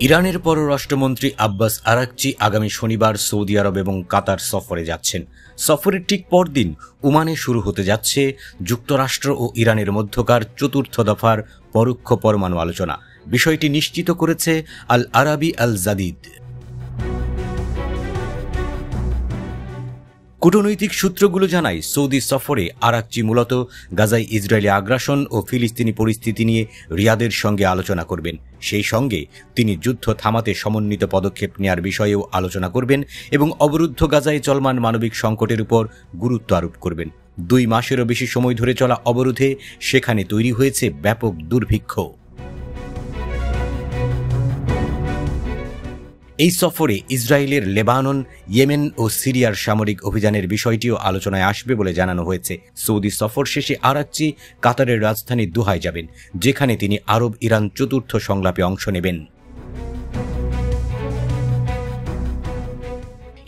ইরানের পররাষ্ট্রমন্ত্রী Abbas Araghchi আগামী শনিবার সৌদি আরব এবং কাতার সফরে যাচ্ছেন। সফরের ঠিক পরদিন ওমানে শুরু হতে যাচ্ছে যুক্তরাষ্ট্র ও ইরানের মধ্যকার চতুর্থ দফার পরোক্ষ পরমাণু আলোচনা। বিষয়টি নিশ্চিত করেছে আল আরাবি আল জাদিদ। কূটনৈতিক সূত্রগুলো জানায়, সৌদি সফরে আরাকচি মূলত গাজায় ইসরায়েলি আগ্রাসন ও ফিলিস্তিনি পরিস্থিতি নিয়ে রিয়াদের সঙ্গে আলোচনা করবেন। সেই সঙ্গে তিনি যুদ্ধ থামাতে সমন্বিত পদক্ষেপ নেওয়ার বিষয়েও আলোচনা করবেন এবং অবরুদ্ধ গাজায় চলমান মানবিক সংকটের উপর গুরুত্ব আরোপ করবেন। 2 মাসেরও বেশি সময় ধরে চলা অবরোধে সেখানে তৈরি হয়েছে ব্যাপক দুর্ভিক্ষ। এই সফরে ইসরায়েলের লেবানন, ইয়েমেন ও সিরিয়ার সামরিক অভিযানের বিষয়টিও আলোচনায় আসবে বলে জানানো হয়েছে। সৌদি সফর শেষে আরাকচি কাতারের রাজধানী দোহায় যাবেন, যেখানে তিনি আরব ইরান চতুর্থ সংলাপে অংশ নেবেন।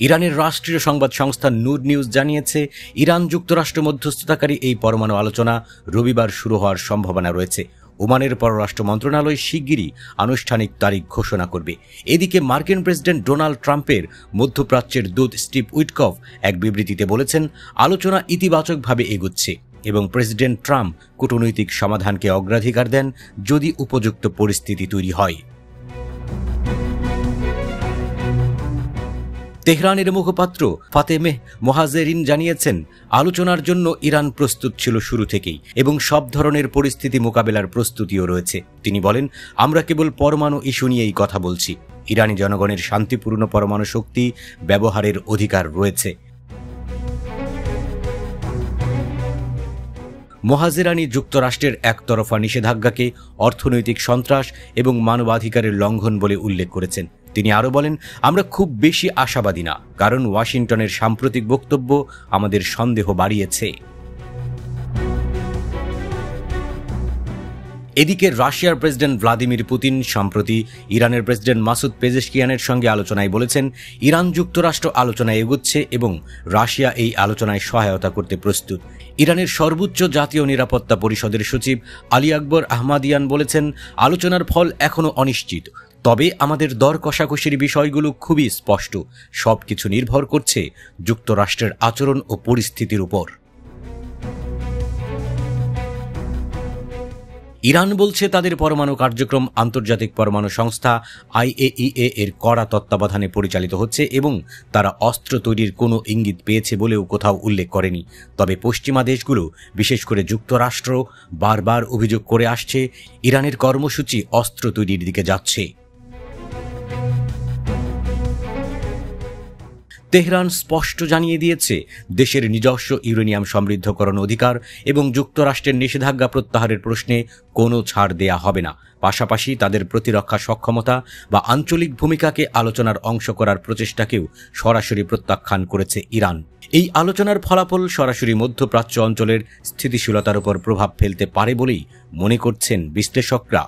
ইরানের রাষ্ট্রীয় সংবাদ সংস্থা নূর নিউজ জানিয়েছে, ইরান যুক্তরাষ্ট্র মধ্যস্থতাকারী এই পরমাণু আলোচনা রবিবার শুরু হওয়ার সম্ভাবনা রয়েছে। ওমানের পররাষ্ট্র মন্ত্রণালয় শিগগিরই আনুষ্ঠানিক তারিখ ঘোষণা করবে। এদিকে মার্কিন প্রেসিডেন্ট ডোনাল্ড ট্রাম্পের মধ্যপ্রাচ্যের দূত স্টিভ উইটকফ এক বিবৃতিতে বলেছেন, আলোচনা ইতিবাচকভাবে এগুচ্ছে এবং প্রেসিডেন্ট ট্রাম্প কূটনৈতিক সমাধানকে অগ্রাধিকার দেন যদি উপযুক্ত পরিস্থিতি তৈরি হয়। তেহরানের মুখপাত্র ফাতেমেহ মোহাজেরিন জানিয়েছেন, আলোচনার জন্য ইরান প্রস্তুত ছিল শুরু থেকেই এবং সব ধরনের পরিস্থিতি মোকাবেলার প্রস্তুতিও রয়েছে। তিনি বলেন, আমরা কেবল পরমাণু ইস্যু নিয়েই কথা বলছি। ইরানি জনগণের শান্তিপূর্ণ পরমাণু শক্তি ব্যবহারের অধিকার রয়েছে। মোহাজেরানি যুক্তরাষ্ট্রের একতরফা নিষেধাজ্ঞাকে অর্থনৈতিক সন্ত্রাস এবং মানবাধিকারের লঙ্ঘন বলে উল্লেখ করেছেন। তিনি আরও বলেন, আমরা খুব বেশি আশাবাদী না, কারণ ওয়াশিংটনের সাম্প্রতিক বক্তব্য আমাদের সন্দেহ বাড়িয়েছে। এদিকে রাশিয়ার প্রেসিডেন্ট ভ্লাদিমির পুতিন সম্প্রতি ইরানের প্রেসিডেন্ট মাসুদ পেজেশকিয়ানের সঙ্গে আলোচনায় বলেছেন, ইরান যুক্তরাষ্ট্র আলোচনায় এগোচ্ছে এবং রাশিয়া এই আলোচনায় সহায়তা করতে প্রস্তুত। ইরানের সর্বোচ্চ জাতীয় নিরাপত্তা পরিষদের সচিব আলী আকবর আহমাদিয়ান বলেছেন, আলোচনার ফল এখনও অনিশ্চিত, তবে আমাদের দর কষাকষির বিষয়গুলো খুবই স্পষ্ট। সবকিছু নির্ভর করছে যুক্তরাষ্ট্রের আচরণ ও পরিস্থিতির উপর। ইরান বলছে, তাদের পরমাণু কার্যক্রম আন্তর্জাতিক পরমাণু সংস্থা IAEA এর কড়া তত্ত্বাবধানে পরিচালিত হচ্ছে এবং তারা অস্ত্র তৈরির কোনো ইঙ্গিত পেয়েছে বলেও কোথাও উল্লেখ করেনি। তবে পশ্চিমা দেশগুলো, বিশেষ করে যুক্তরাষ্ট্র, বারবার অভিযোগ করে আসছে ইরানের কর্মসূচি অস্ত্র তৈরির দিকে যাচ্ছে। তেহরান স্পষ্ট জানিয়ে দিয়েছে, দেশের নিজস্ব ইউরেনিয়াম সমৃদ্ধকরণ অধিকার এবং যুক্তরাষ্ট্রের নিষেধাজ্ঞা প্রত্যাহারের প্রশ্নে কোনো ছাড় দেয়া হবে না। পাশাপাশি তাদের প্রতিরক্ষা সক্ষমতা বা আঞ্চলিক ভূমিকাকে আলোচনার অংশ করার প্রচেষ্টাকেও সরাসরি প্রত্যাখ্যান করেছে ইরান। এই আলোচনার ফলাফল সরাসরি মধ্যপ্রাচ্য অঞ্চলের স্থিতিশীলতার উপর প্রভাব ফেলতে পারে বলেই মনে করছেন বিশ্লেষকরা।